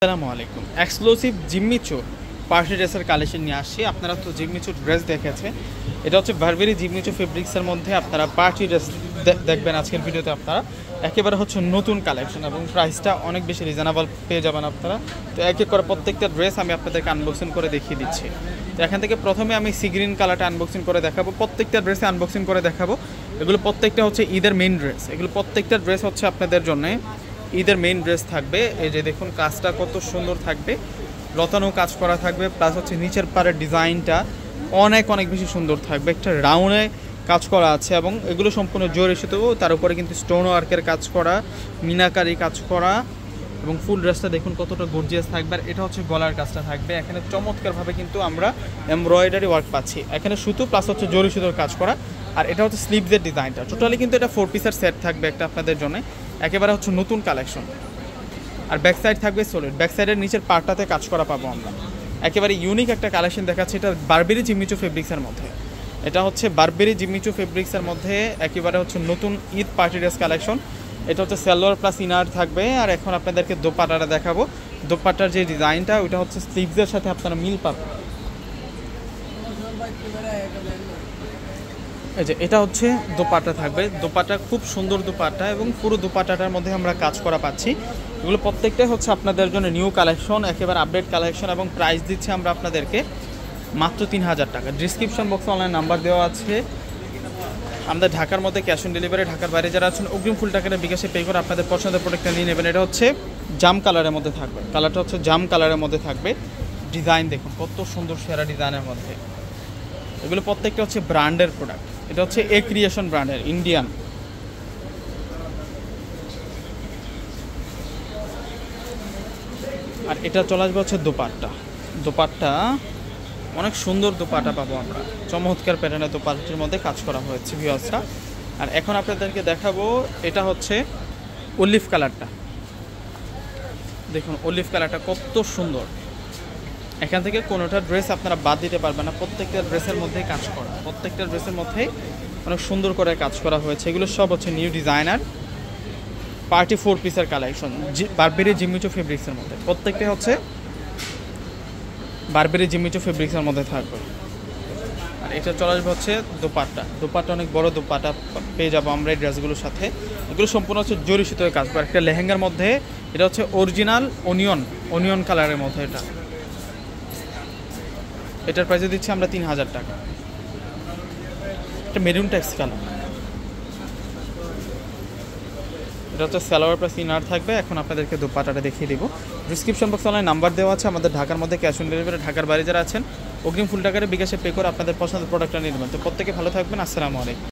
আসসালামু আলাইকুম। এক্সক্লুসিভ জিম্মি চু পার্টি ড্রেসের কালেকশন নিয়ে আসছি। আপনারা তো জিম্মি চু ড্রেস দেখেছে, এটা হচ্ছে বারবেরি জিম্মি চু ফেব্রিক্সের মধ্যে আপনারা পার্টি ড্রেস দেখবেন আজকের ভিডিওতে। আপনারা একেবারে হচ্ছে নতুন কালেকশন এবং প্রাইসটা অনেক বেশি রিজনেবল পেয়ে যাবেন আপনারা। তো এক এক করে প্রত্যেকটা ড্রেস আমি আপনাদেরকে আনবক্সিং করে দেখিয়ে দিচ্ছি। তো এখান থেকে প্রথমে আমি সি গ্রিন কালারটা আনবক্সিং করে দেখাবো, প্রত্যেকটা ড্রেসে আনবক্সিং করে দেখাবো। এগুলো প্রত্যেকটা হচ্ছে ঈদের মেইন ড্রেস, এগুলো প্রত্যেকটা ড্রেস হচ্ছে আপনাদের জন্য ঈদের মেইন ড্রেস থাকবে। এই যে দেখুন কাজটা কত সুন্দর থাকবে, লতানো কাজ করা থাকবে, প্লাস হচ্ছে নিচের পাড়ের ডিজাইনটা অনেক বেশি সুন্দর থাকবে। একটা রাউন্ডে কাজ করা আছে এবং এগুলো সম্পূর্ণ জরি সুতো, তার উপরে কিন্তু স্টোন ওয়ার্কের কাজ করা, মিনাকারি কাজ করা এবং ফুল ড্রেসটা দেখুন কতটা গর্জিয়াস থাকবে। আর এটা হচ্ছে গলার কাজটা থাকবে, এখানে চমৎকারভাবে কিন্তু আমরা এমব্রয়ডারি ওয়ার্ক পাচ্ছি, এখানে সুতো প্লাস হচ্ছে জরি সুতোর কাজ করা। আর এটা হচ্ছে স্লিভসের ডিজাইনটা, টোটালি কিন্তু এটা 4 পিসের সেট থাকবে একটা আপনাদের জন্য, একেবারে হচ্ছে নতুন কালেকশন। আর ব্যাক সাইড থাকবে সলিড, ব্যাক সাইডের নিচের পার্টটাতে কাজ করা পাবো আমরা। একেবারে ইউনিক একটা কালেকশন দেখাচ্ছে, এটা বারবেরি জিম্মি চু ফেব্রিক্সের মধ্যে। এটা হচ্ছে বারবেরি জিম্মি চু ফেব্রিক্সের মধ্যে একেবারে হচ্ছে নতুন ঈদ পার্টি ড্রেস কালেকশন। এটা হচ্ছে সালোয়ার প্লাস ইনার থাকবে। আর এখন আপনাদেরকে দোপাট্টাটা দেখাবো। দোপাট্টার যে ডিজাইনটা ওইটা হচ্ছে স্লিভসের সাথে আপনারা মিল পাবেন। এই যে এটা হচ্ছে দোপাট্টা থাকবে, দোপাট্টা খুব সুন্দর দোপাট্টা এবং পুরো দোপাট্টাটার মধ্যে আমরা কাজ করা পাচ্ছি। এগুলো প্রত্যেকটাই হচ্ছে আপনাদের জন্য নিউ কালেকশন, একেবারে আপডেট কালেকশন এবং প্রাইস দিচ্ছি আমরা আপনাদেরকে মাত্র 3000 টাকা। ডিসক্রিপশন বক্সে অনলাইন নাম্বার দেওয়া আছে। আমাদের ঢাকার মধ্যে ক্যাশ অন ডেলিভারি, ঢাকার বাইরে যারা আছেন অগ্রিম ফুল টাকাটা বিকাশে পে করে আপনাদের পছন্দের প্রোডাক্টটা নিয়ে নেবেন। এটা হচ্ছে জাম কালারের মধ্যে থাকবে, কালারটা হচ্ছে জাম কালারের মধ্যে থাকবে। ডিজাইন দেখুন কত সুন্দর, সেরা ডিজাইনের মধ্যে। এগুলো প্রত্যেকটা হচ্ছে ব্র্যান্ডের প্রোডাক্ট। এটা হচ্ছে এ ক্রিয়েশন ব্র্যান্ডের ইন্ডিয়ান। আর এটা চলে আসবে হচ্ছে দোপাট্টা, দোপাট্টা অনেক সুন্দর দোপাট্টা পাবো আমরা, চমৎকার প্যাটার্নের দোপাট্টার মধ্যে কাজ করা হয়েছে ভিউয়ার্সরা। আর এখন আপনাদেরকে দেখাবো এটা হচ্ছে অলিভ কালারটা, দেখুন অলিভ কালারটা কত সুন্দর। এখান থেকে কোনোটা ড্রেস আপনারা বাদ দিতে পারবেন না, প্রত্যেকটা ড্রেসের মধ্যেই কাজ করা, প্রত্যেকটা ড্রেসের মধ্যেই অনেক সুন্দর করে কাজ করা হয়েছে। এগুলো সব হচ্ছে নিউ ডিজাইনার পার্টি 4 পিসের কালেকশন, বারবেরি জিম্মি চু ফেব্রিক্সের মধ্যে। প্রত্যেকটা হচ্ছে বারবেরি জিম্মি চু ফেব্রিক্সের মধ্যে থাকবে। আর এটা চলে আসবে হচ্ছে দোপাট্টা, দোপাট্টা অনেক বড় দোপাট্টা পেয়ে যাবো আমরা এই ড্রেসগুলোর সাথে। এগুলো সম্পূর্ণ হচ্ছে জরি সুতোয় কাজ করা, একটা লেহেঙ্গার মধ্যে। এটা হচ্ছে অরিজিনাল অনিয়ন কালারের মধ্যে। এটার প্রাইসে দিচ্ছি আমরা 3000 টাকা। এটা মেরুন টেক্স কালার, এটা হচ্ছে সালোয়ার প্লাস ইনার থাকবে। এখন আপনাদেরকে দোপাট্টাটা দেখিয়ে দিব। ডিসক্রিপশন বক্সে অনলাইন নাম্বার দেওয়া আছে। আমাদের ঢাকার মধ্যে ক্যাশ অন ডেলিভারি, ঢাকার বাইরে যারা আছেন অগ্রিম ফুল টাকারে বিকাশে পে করে আপনাদের পছন্দের প্রোডাক্টটা নিয়ে নেবেন। তো প্রত্যেকে ভালো থাকবেন। আসসালামু আলাইকুম।